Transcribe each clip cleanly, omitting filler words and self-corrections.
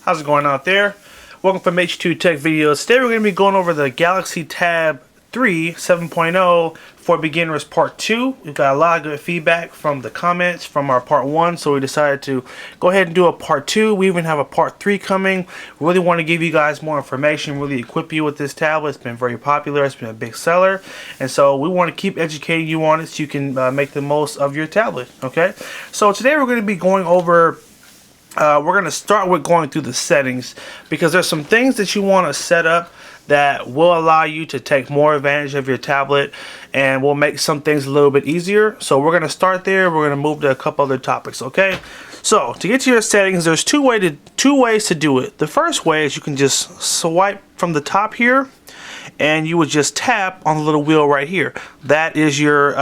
How's it going out there? Welcome from H2TechVideos. Today we're going to be going over the Galaxy Tab 3 7.0 for beginners part 2. We've got a lot of good feedback from the comments from our part 1, so we decided to go ahead and do a part 2. We even have a part 3 coming. We really want to give you guys more information, really equip you with this tablet. It's been very popular. It's been a big seller, and so we want to keep educating you on it so you can make the most of your tablet. Okay, so today we're going to be going over we're going to start with going through the settings, because there's some things that you want to set up that will allow you to take more advantage of your tablet and will make some things a little bit easier. So we're going to start there. We're going to move to a couple other topics. Okay, so to get to your settings, there's two ways to do it. The first way is you can just swipe from the top here, and you would just tap on the little wheel right here. That is your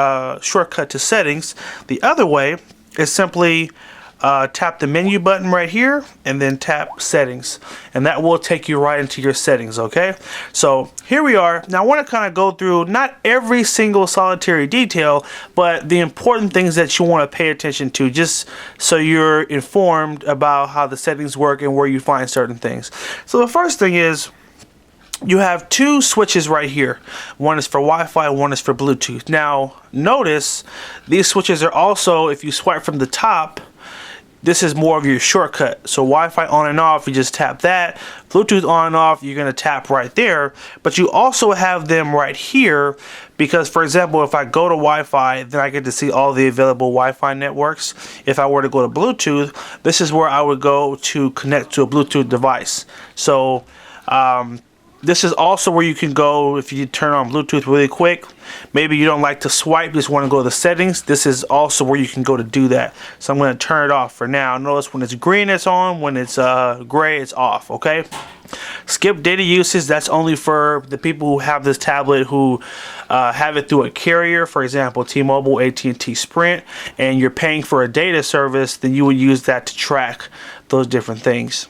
shortcut to settings. The other way is simply tap the menu button right here and then tap settings, and that will take you right into your settings. Okay, so here we are. Now I want to kind of go through not every single solitary detail, but the important things that you want to pay attention to, just so you're informed about how the settings work and where you find certain things. So the first thing is, you have two switches right here. One is for Wi-Fi, one is for Bluetooth. Now notice these switches are also, if you swipe from the top, this is more of your shortcut. So Wi-Fi on and off, you just tap that. Bluetooth on and off, you're going to tap right there. But you also have them right here, because for example, if I go to Wi-Fi, then I get to see all the available Wi-Fi networks. If I were to go to Bluetooth, this is where I would go to connect to a Bluetooth device. So this is also where you can go if you turn on Bluetooth really quick. Maybe you don't like to swipe, just want to go to the settings. This is also where you can go to do that. So I'm going to turn it off for now. Notice when it's green, it's on. When it's gray, it's off. Okay. Skip data usage. That's only for the people who have this tablet who have it through a carrier, for example, T-Mobile, AT&T, Sprint, and you're paying for a data service. Then you would use that to track those different things.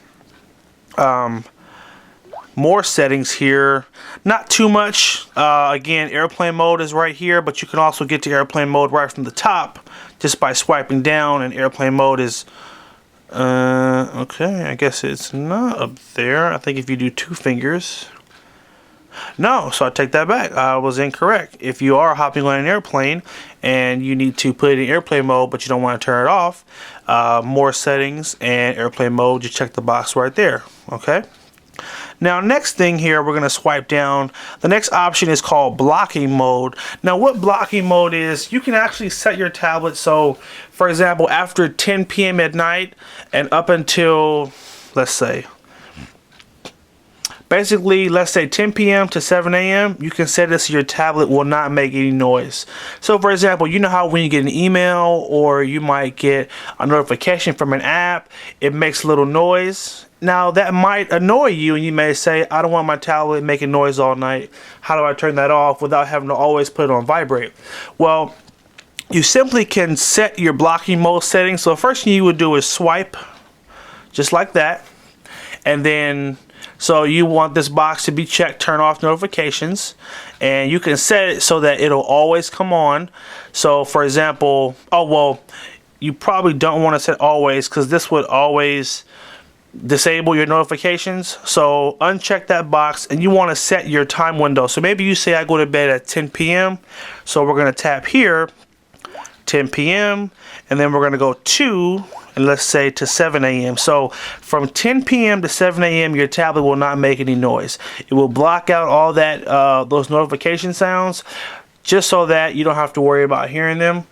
More settings here, not too much. Again, airplane mode is right here, but you can also get to airplane mode right from the top just by swiping down, and airplane mode is okay, I guess it's not up there. I think if you do two fingers, no, so I take that back. I was incorrect. If you are hopping on an airplane and you need to put it in airplane mode but you don't want to turn it off, more settings and airplane mode, just check the box right there. Okay. Now next thing here, we're going to swipe down. The next option is called blocking mode. Now what blocking mode is, you can actually set your tablet so, for example, after 10 p.m. at night and up until, let's say 10 p.m. to 7 a.m. you can set this so your tablet will not make any noise. So for example, you know how when you get an email or you might get a notification from an app, it makes a little noise. Now that might annoy you, and you may say, I don't want my tablet making noise all night. How do I turn that off without having to always put it on vibrate? Well, you simply can set your blocking mode settings. So the first thing you would do is swipe just like that, and then so you want this box to be checked, turn off notifications, and you can set it so that it'll always come on. So for example, oh well, you probably don't want to set always, because this would always disable your notifications. So uncheck that box, and you want to set your time window. So maybe you say I go to bed at 10 p.m. So we're going to tap here 10 p.m. and then we're going to go to, and let's say to 7 a.m. So from 10 p.m. to 7 a.m. your tablet will not make any noise. It will block out all that those notification sounds, just so that you don't have to worry about hearing them.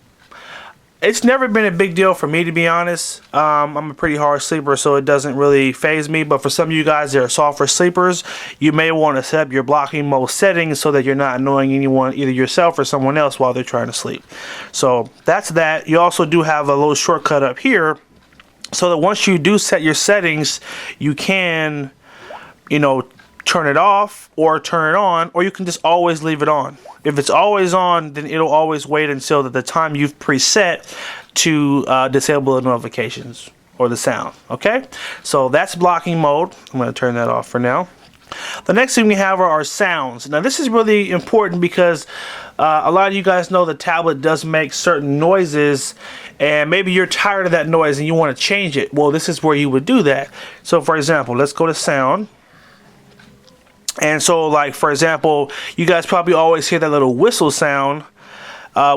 It's never been a big deal for me, to be honest. I'm a pretty hard sleeper, so it doesn't really faze me. But for some of you guys that are softer sleepers, you may want to set up your blocking mode settings so that you're not annoying anyone, either yourself or someone else, while they're trying to sleep. So that's that. You also do have a little shortcut up here, so that once you do set your settings, you can, turn it off or turn it on, or you can just always leave it on. If it's always on, then it'll always wait until the time you've preset to disable the notifications or the sound. Okay, so that's blocking mode. I'm going to turn that off for now. The next thing we have are our sounds. Now this is really important because a lot of you guys know the tablet does make certain noises, and maybe you're tired of that noise and you want to change it. Well, this is where you would do that. So for example, let's go to sound. And so, like, for example, you guys probably always hear that little whistle sound,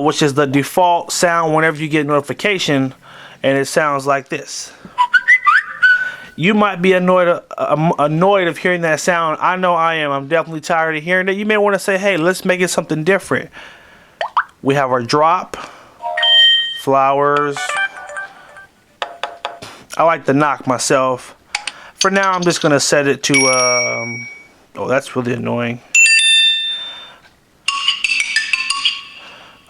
which is the default sound whenever you get a notification, and it sounds like this. You might be annoyed of hearing that sound. I know I am. I'm definitely tired of hearing it. You may want to say, hey, let's make it something different. We have our drop, flowers. I like the knock myself. For now, I'm just going to set it to, oh, that's really annoying.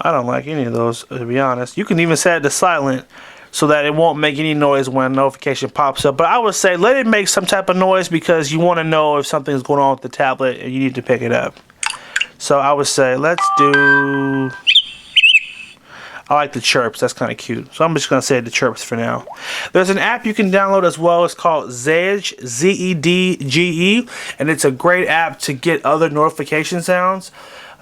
I don't like any of those, to be honest. You can even set it to silent, so that it won't make any noise when a notification pops up. But I would say let it make some type of noise because you want to know if something's going on with the tablet and you need to pick it up. So I would say let's do, I like the chirps, that's kind of cute. So I'm just going to say the chirps for now. There's an app you can download as well. It's called Zedge, Z-E-D-G-E, and it's a great app to get other notification sounds.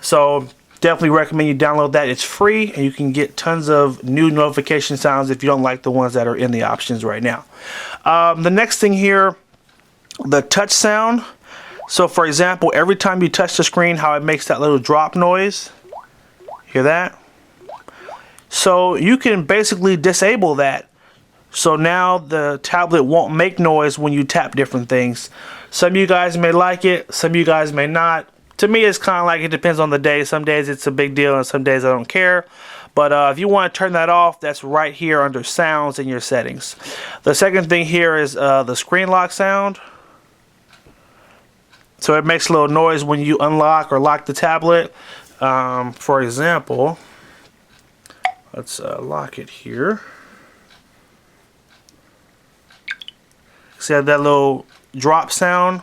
So definitely recommend you download that. It's free and you can get tons of new notification sounds if you don't like the ones that are in the options right now. The next thing here, the touch sound. So for example, every time you touch the screen, how it makes that little drop noise. Hear that? So you can basically disable that. So now the tablet won't make noise when you tap different things. Some of you guys may like it, some of you guys may not. To me, it's kind of like it depends on the day. Some days it's a big deal and some days I don't care. But if you want to turn that off, that's right here under sounds in your settings. The second thing here is the screen lock sound. So it makes a little noise when you unlock or lock the tablet. For example, let's lock it here. See that little drop sound?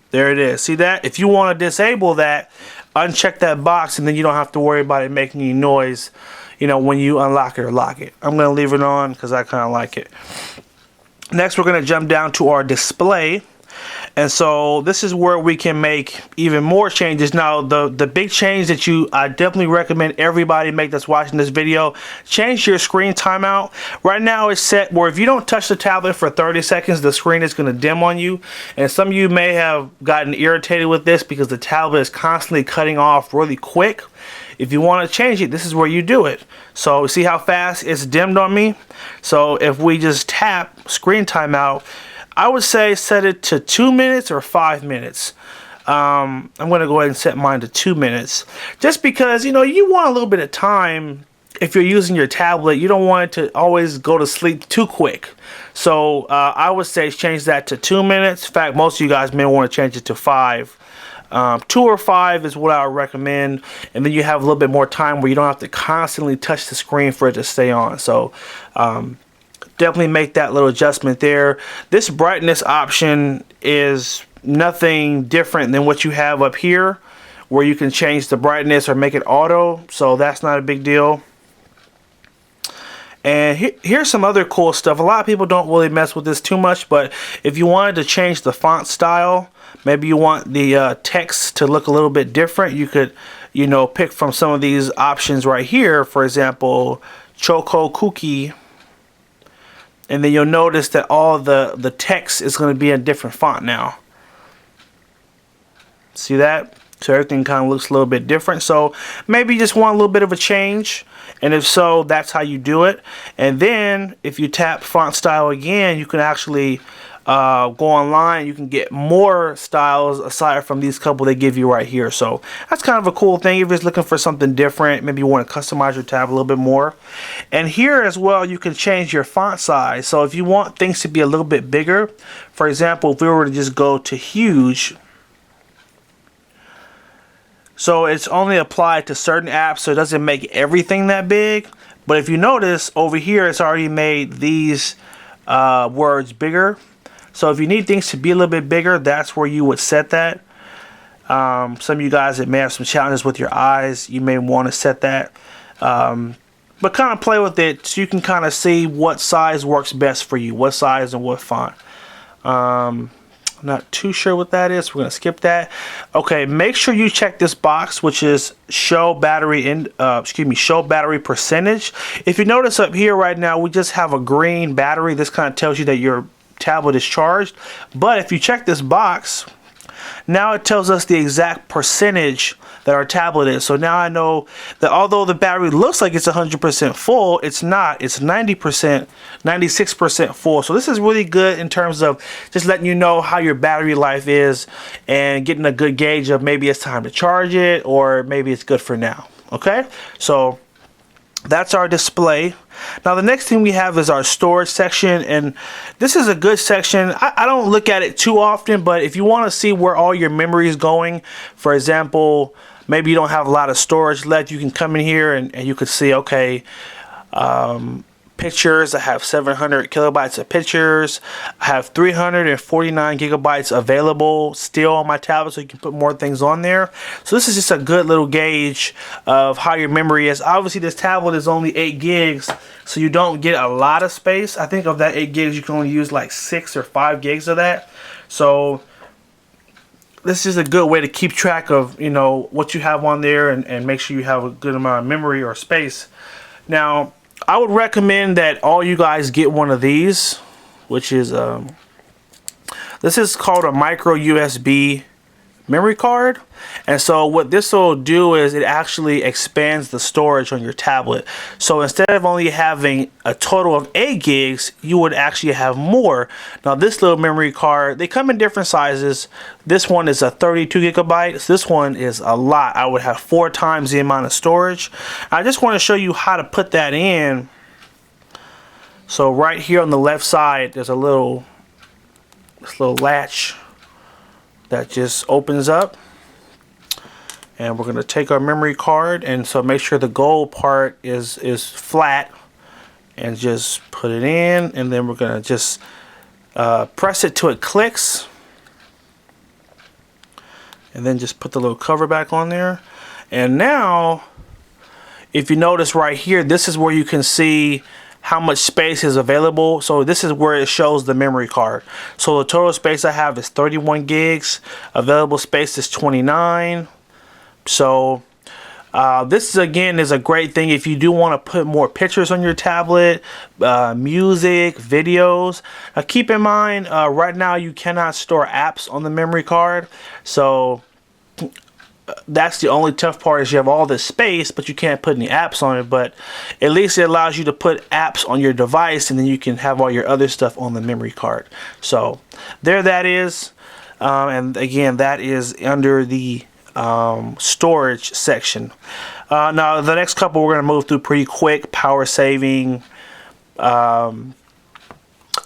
There it is. See that? If you want to disable that, uncheck that box and then you don't have to worry about it making any noise, you know, when you unlock it or lock it. I'm going to leave it on because I kind of like it. Next, we're going to jump down to our display. And so this is where we can make even more changes. Now, the big change that I definitely recommend everybody make that's watching this video, change your screen timeout. Right now it's set where if you don't touch the tablet for 30 seconds, the screen is going to dim on you. And some of you may have gotten irritated with this because the tablet is constantly cutting off really quick. If you want to change it, this is where you do it. So see how fast it's dimmed on me? So if we just tap screen timeout, I would say set it to 2 minutes or 5 minutes. I'm going to go ahead and set mine to 2 minutes. Just because, you know, you want a little bit of time if you're using your tablet. You don't want it to always go to sleep too quick. So I would say change that to 2 minutes. In fact, most of you guys may want to change it to 5. 2 or 5 is what I would recommend. And then you have a little bit more time where you don't have to constantly touch the screen for it to stay on. So definitely make that little adjustment there. This brightness option is nothing different than what you have up here, where you can change the brightness or make it auto. So that's not a big deal. And here's some other cool stuff. A lot of people don't really mess with this too much, but if you wanted to change the font style, maybe you want the text to look a little bit different, you could, you know, pick from some of these options right here. For example, Choco Cookie. And then you'll notice that all the text is going to be in a different font now. See that? So everything kind of looks a little bit different. So maybe you just want a little bit of a change. And if so, that's how you do it. And then if you tap font style again, you can actually go online. You can get more styles aside from these couple they give you right here. So that's kind of a cool thing if you're just looking for something different. Maybe you want to customize your tab a little bit more. And here as well, you can change your font size. So if you want things to be a little bit bigger, for example, if we were to just go to huge, so it's only applied to certain apps, so it doesn't make everything that big. But if you notice over here, it's already made these words bigger. So if you need things to be a little bit bigger, that's where you would set that. Some of you guys that may have some challenges with your eyes, you may want to set that. But kind of play with it so you can kind of see what size works best for you, what size and what font. I'm not too sure what that is. We're gonna skip that. Okay, make sure you check this box, which is show battery show battery percentage. If you notice up here right now, we just have a green battery. This kind of tells you that your tablet is charged. But if you check this box, now it tells us the exact percentage that our tablet is. So now I know that although the battery looks like it's 100% full, it's not. It's 90%, 96% full. So this is really good in terms of just letting you know how your battery life is and getting a good gauge of maybe it's time to charge it or maybe it's good for now. Okay, so that's our display. Now the next thing we have is our storage section, and this is a good section. I don't look at it too often, but if you want to see where all your memory is going, for example, maybe you don't have a lot of storage left, you can come in here and you could see, okay, pictures. I have 700 kilobytes of pictures. I have 349 gigabytes available still on my tablet, so you can put more things on there. So this is just a good little gauge of how your memory is. Obviously this tablet is only 8 gigs, so you don't get a lot of space. I think of that 8 gigs you can only use like 6 or 5 gigs of that. So this is a good way to keep track of, you know, what you have on there and make sure you have a good amount of memory or space. Now I would recommend that all you guys get one of these, which is this is called a micro USB memory card. And so what this will do is it actually expands the storage on your tablet. So instead of only having a total of 8 gigs, you would actually have more. Now this little memory card, they come in different sizes. This one is a 32 gigabytes. This one is a lot. I would have 4 times the amount of storage. I just want to show you how to put that in. So right here on the left side, there's this little latch that just opens up, and we're going to take our memory card, and so make sure the gold part is flat, and just put it in, and then we're going to just press it till it clicks, and then just put the little cover back on there. And now if you notice right here, this is where you can see how much space is available. So this is where it shows the memory card. So the total space I have is 31 gigs. Available space is 29. So this is, again, is a great thing if you do want to put more pictures on your tablet, music, videos. Now keep in mind, right now you cannot store apps on the memory card. So that's the only tough part, is you have all this space but you can't put any apps on it. But at least it allows you to put apps on your device, and then you can have all your other stuff on the memory card. So there that is, and again, that is under the storage section. Now the next couple we're going to move through pretty quick. Power saving.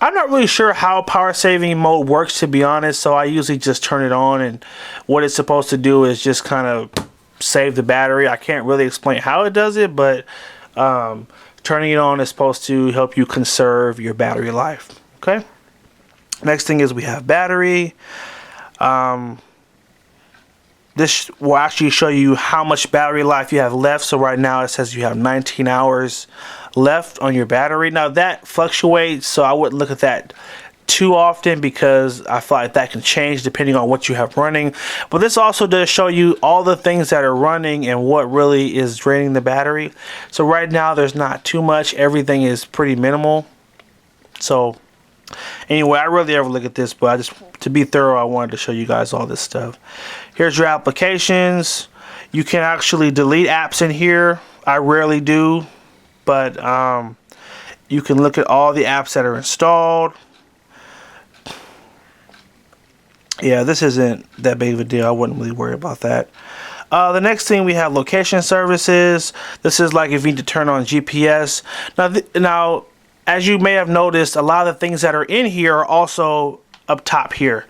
I'm not really sure how power saving mode works, to be honest, so I usually just turn it on, and what it's supposed to do is just kind of save the battery. I can't really explain how it does it, but turning it on is supposed to help you conserve your battery life. Okay, next thing is we have battery. This will actually show you how much battery life you have left. So right now it says you have 19 hours left on your battery. Now that fluctuates, so I wouldn't look at that too often because I feel like that can change depending on what you have running. But this also does show you all the things that are running and what really is draining the battery. So right now there's not too much. Everything is pretty minimal. So anyway, I rarely ever look at this, but I just, to be thorough, I wanted to show you guys all this stuff. Here's your applications. You can actually delete apps in here. I rarely do, but you can look at all the apps that are installed. Yeah, this isn't that big of a deal. I wouldn't really worry about that. The next thing, we have location services. This is like if you need to turn on GPS. Now, as you may have noticed, a lot of the things that are in here are also up top here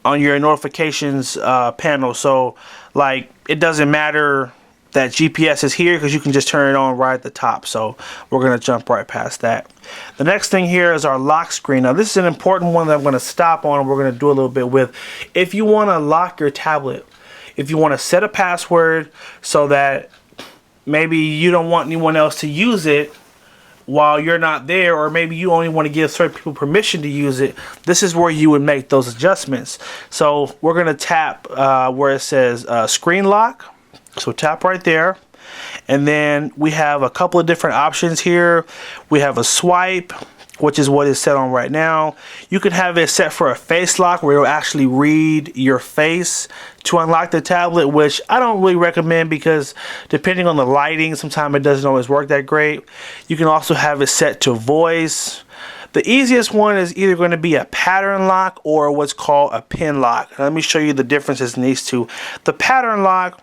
on your notifications panel. So like, it doesn't matter that GPS is here because you can just turn it on right at the top. So we're going to jump right past that. The next thing here is our lock screen. Now this is an important one that I'm going to stop on, and we're going to do a little bit with. If you want to lock your tablet, if you want to set a password so that maybe you don't want anyone else to use it while you're not there, or maybe you only want to give certain people permission to use it, this is where you would make those adjustments. So we're going to tap where it says screen lock. So tap right there. And then we have a couple of different options here. We have a swipe, which is what it's set on right now. You can have it set for a face lock where it'll actually read your face to unlock the tablet, which I don't really recommend because depending on the lighting, sometimes it doesn't always work that great. You can also have it set to voice. The easiest one is either going to be a pattern lock or what's called a pin lock. Let me show you the differences in these two. The pattern lock,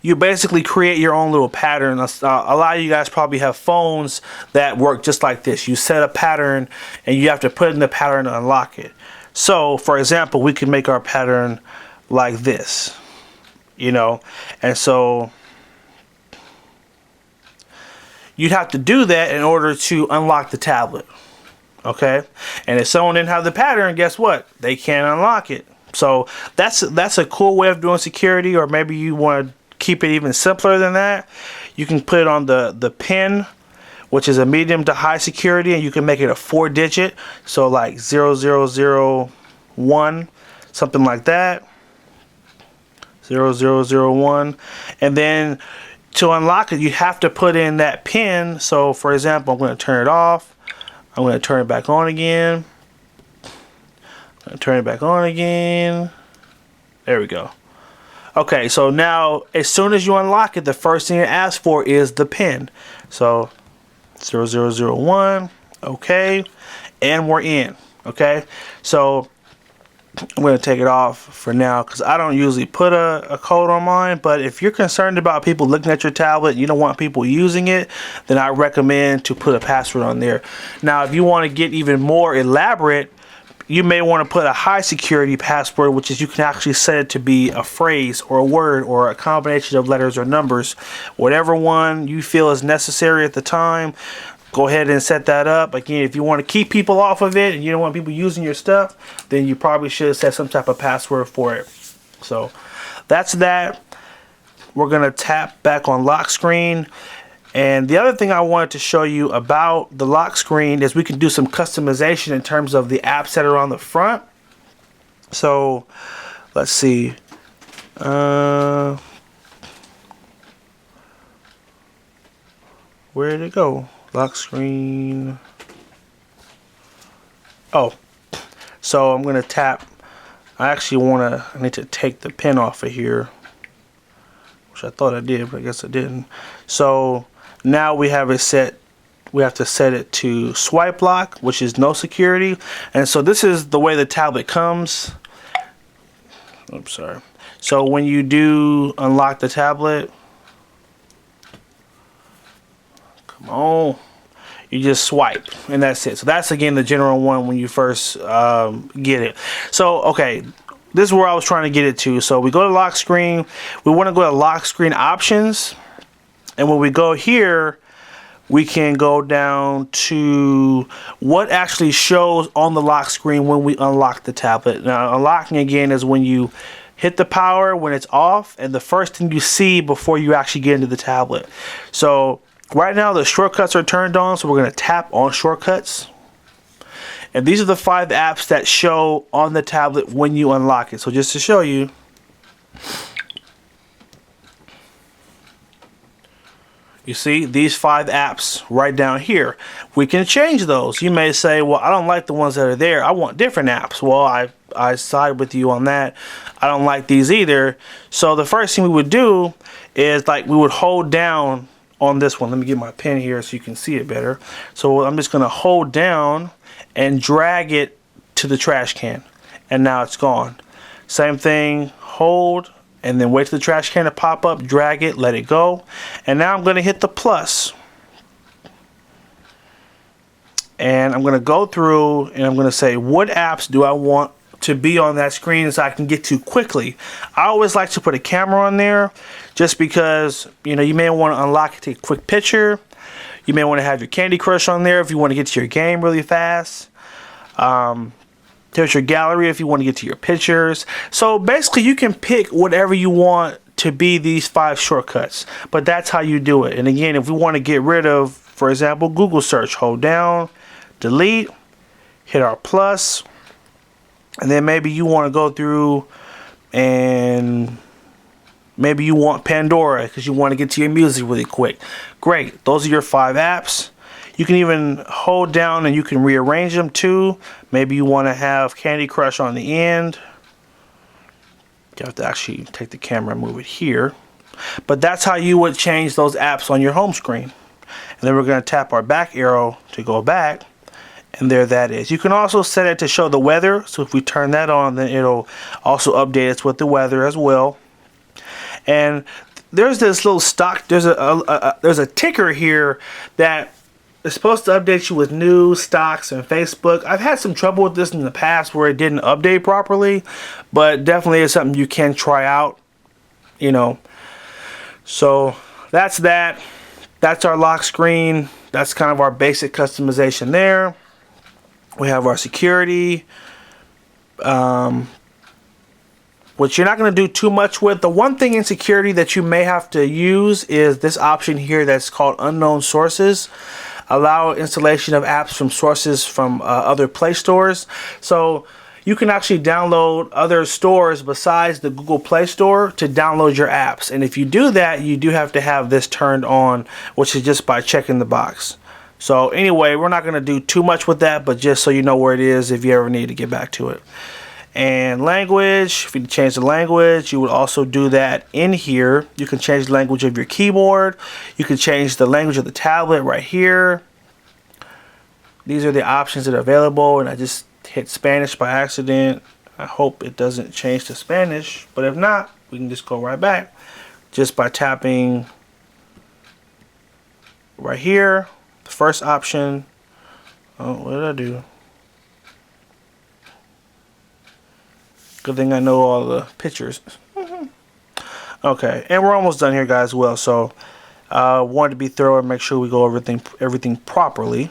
you basically create your own little pattern. A lot of you guys probably have phones that work just like this. You set a pattern and you have to put in the pattern to unlock it. So, for example, we can make our pattern like this, you know, and so you'd have to do that in order to unlock the tablet, okay? And if someone didn't have the pattern, guess what? They can't unlock it. So that's a cool way of doing security, or maybe you want to keep it even simpler than that. You can put it on the pin, which is a medium to high security, and you can make it a 4-digit, so like 0001, something like that, 0001. And then to unlock it, you have to put in that pin. So for example, I'm going to turn it off, I'm going to turn it back on again, turn it back on again. There we go. Okay, so now as soon as you unlock it, the first thing it asks for is the pin. So 0001, okay, and we're in. Okay, so I'm going to take it off for now because I don't usually put a code on mine, but if you're concerned about people looking at your tablet and you don't want people using it, then I recommend to put a password on there. Now if you want to get even more elaborate, you may want to put a high security password, which is you can actually set it to be a phrase or a word or a combination of letters or numbers. Whatever one you feel is necessary at the time, go ahead and set that up. Again, if you want to keep people off of it and you don't want people using your stuff, then you probably should set some type of password for it. So that's that. We're going to tap back on lock screen. And the other thing I wanted to show you about the lock screen is we can do some customization in terms of the apps that are on the front. So let's see. Where did it go? Lock screen. Oh, so I'm going to tap. I need to take the pin off of here, which I thought I did, but I guess I didn't. So now we have it set. We have to set it to swipe lock, which is no security. And so this is the way the tablet comes. Oops, sorry. So when you do unlock the tablet, come on, you just swipe and that's it. So that's again the general one when you first get it. So okay, this is where I was trying to get it to. So we go to lock screen. We want to go to lock screen options. And when we go here, we can go down to what actually shows on the lock screen when we unlock the tablet. Now, unlocking again is when you hit the power when it's off, and the first thing you see before you actually get into the tablet. So right now the shortcuts are turned on, so we're going to tap on shortcuts. And these are the 5 apps that show on the tablet when you unlock it. So just to show you, you see these 5 apps right down here. We can change those. You may say, well, I don't like the ones that are there. I want different apps. Well, I side with you on that. I don't like these either. So the first thing we would do is we would hold down on this one. Let me get my pen here so you can see it better. So I'm just going to hold down and drag it to the trash can. And now it's gone. Same thing, hold, and then wait for the trash can to pop up, drag it, let it go. And now I'm going to hit the plus. And I'm going to go through and I'm going to say, what apps do I want to be on that screen so I can get to quickly? I always like to put a camera on there just because, you know, you may want to unlock it, take a quick picture. You may want to have your Candy Crush on there if you want to get to your game really fast. There's your gallery if you want to get to your pictures. So basically you can pick whatever you want to be these 5 shortcuts, but that's how you do it. And again, if we want to get rid of, for example, Google search, hold down, delete, hit our plus, and then maybe you want to go through and maybe you want Pandora because you want to get to your music really quick. Great, those are your 5 apps. You can even hold down and you can rearrange them too. Maybe you want to have Candy Crush on the end. You have to actually take the camera and move it here. But that's how you would change those apps on your home screen. And then we're going to tap our back arrow to go back. And there that is. You can also set it to show the weather. So if we turn that on, then it'll also update us with the weather as well. And there's this little stock, there's a ticker here that is supposed to update you with news, stocks, and Facebook. I've had some trouble with this in the past where it didn't update properly, but definitely is something you can try out, you know. So that's that. That's our lock screen. That's kind of our basic customization there. We have our security, which you're not going to do too much with. The one thing in security that you may have to use is this option here that's called unknown sources. Allow installation of apps from sources from other Play stores. So you can actually download other stores besides the Google Play Store to download your apps. And if you do that, you do have to have this turned on, which is just by checking the box. So anyway, we're not going to do too much with that, but just so you know where it is if you ever need to get back to it. And language, if you change the language, you would also do that in here. You can change the language of your keyboard. You can change the language of the tablet right here. These are the options that are available, and I just hit Spanish by accident. I hope it doesn't change to Spanish, but if not, we can just go right back just by tapping right here. The first option. Oh, what did I do? Good thing I know all the pictures. Okay, and we're almost done here, guys. Well, so wanted to be thorough and make sure we go everything properly.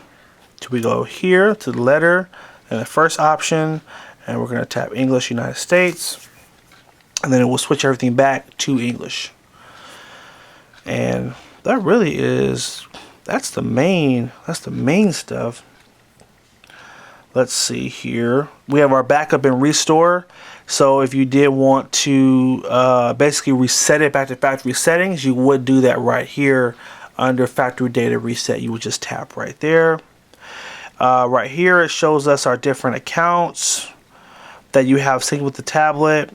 So we go here to the letter and the first option, and we're going to tap English United States, and then it will switch everything back to English. And that really is, that's the main stuff. Let's see here. We have our backup and restore. So if you did want to basically reset it back to factory settings, you would do that right here under factory data reset. You would just tap right there. Right here it shows us our different accounts that you have synced with the tablet.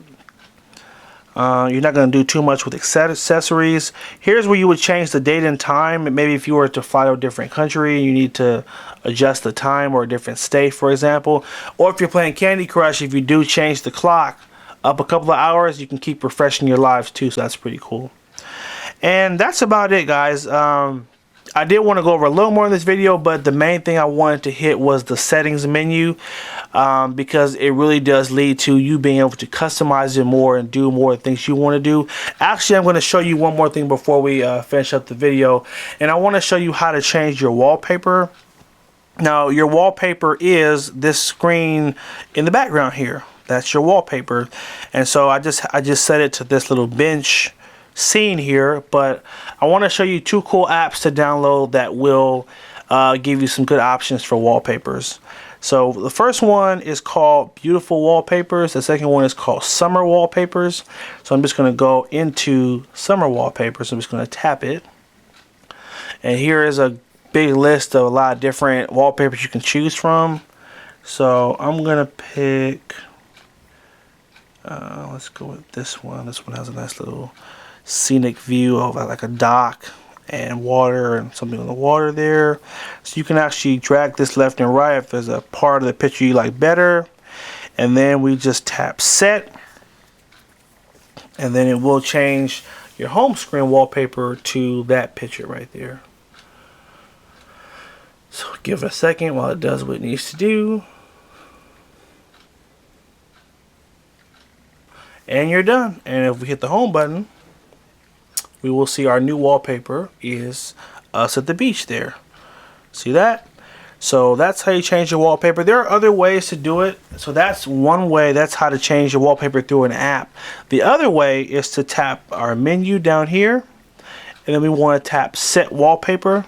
You're not going to do too much with accessories. Here's where you would change the date and time. Maybe if you were to fly to a different country, you need to adjust the time, or a different state, for example. Or if you're playing Candy Crush, if you do change the clock up a couple of hours, you can keep refreshing your lives too, so that's pretty cool. And that's about it, guys. I did want to go over a little more in this video, but the main thing I wanted to hit was the settings menu, because it really does lead to you being able to customize it more and do more things you want to do. Actually, I'm going to show you one more thing before we finish up the video, and I want to show you how to change your wallpaper. Now, your wallpaper is this screen in the background here. That's your wallpaper, and so I just set it to this little bench scene here, but I want to show you 2 cool apps to download that will give you some good options for wallpapers. So the first one is called Beautiful Wallpapers. The second one is called Summer Wallpapers. So I'm just going to go into Summer Wallpapers. I'm just going to tap it, and here is a big list of a lot of different wallpapers you can choose from. So I'm going to pick, let's go with this one. This one has a nice little scenic view of like a dock and water and something on the water there. So you can actually drag this left and right if there's a part of the picture you like better. And then we just tap set, and then it will change your home screen wallpaper to that picture right there. So give it a second while it does what it needs to do. And you're done. And if we hit the home button, we will see our new wallpaper is us at the beach there. See that? So that's how you change your wallpaper. There are other ways to do it. So that's one way. That's how to change your wallpaper through an app. The other way is to tap our menu down here, and then we want to tap Set Wallpaper.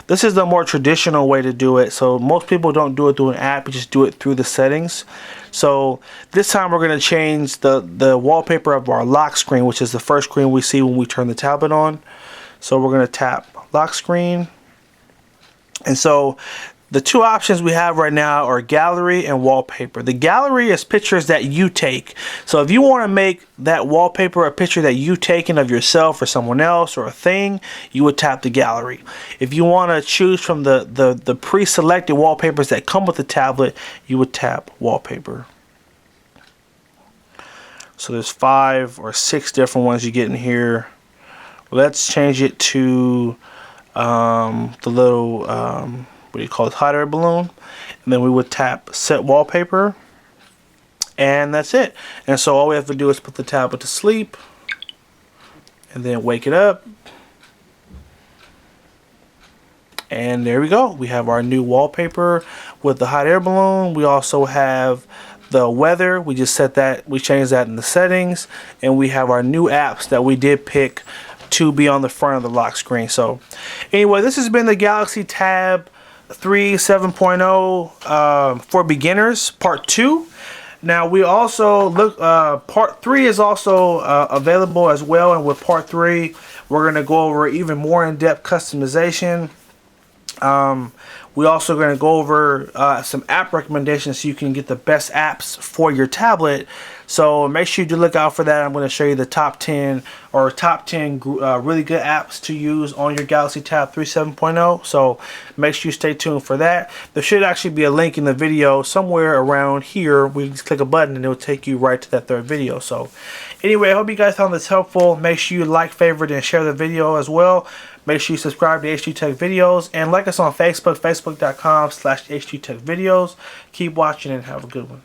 This is the more traditional way to do it. So most people don't do it through an app, you just do it through the settings. So this time we're going to change the wallpaper of our lock screen, which is the first screen we see when we turn the tablet on. So we're going to tap lock screen. And so the two options we have right now are gallery and wallpaper. The gallery is pictures that you take. So if you want to make that wallpaper a picture that you taken of yourself or someone else or a thing, you would tap the gallery. If you want to choose from the pre-selected wallpapers that come with the tablet, you would tap wallpaper. So there's 5 or 6 different ones you get in here. Let's change it to the little what do you call it, hot air balloon, and then we would tap Set Wallpaper, and that's it. And so all we have to do is put the tablet to sleep and then wake it up, and there we go. We have our new wallpaper with the hot air balloon. We also have the weather. We just set that, we changed that in the settings, and we have our new apps that we did pick to be on the front of the lock screen. So anyway, this has been the Galaxy Tab 3 7.0 for beginners, part 2. Now we also look, part 3 is also available as well, and with part 3 we're going to go over even more in-depth customization. We also going to go over some app recommendations so you can get the best apps for your tablet. So make sure you do look out for that. I'm going to show you the top 10 really good apps to use on your Galaxy Tab 3 7.0. So make sure you stay tuned for that. There should actually be a link in the video somewhere around here. We just click a button and it will take you right to that third video. So anyway, I hope you guys found this helpful. Make sure you like, favorite, and share the video as well. Make sure you subscribe to H2TechVideos and like us on Facebook, facebook.com/H2TechVideos. Keep watching and have a good one.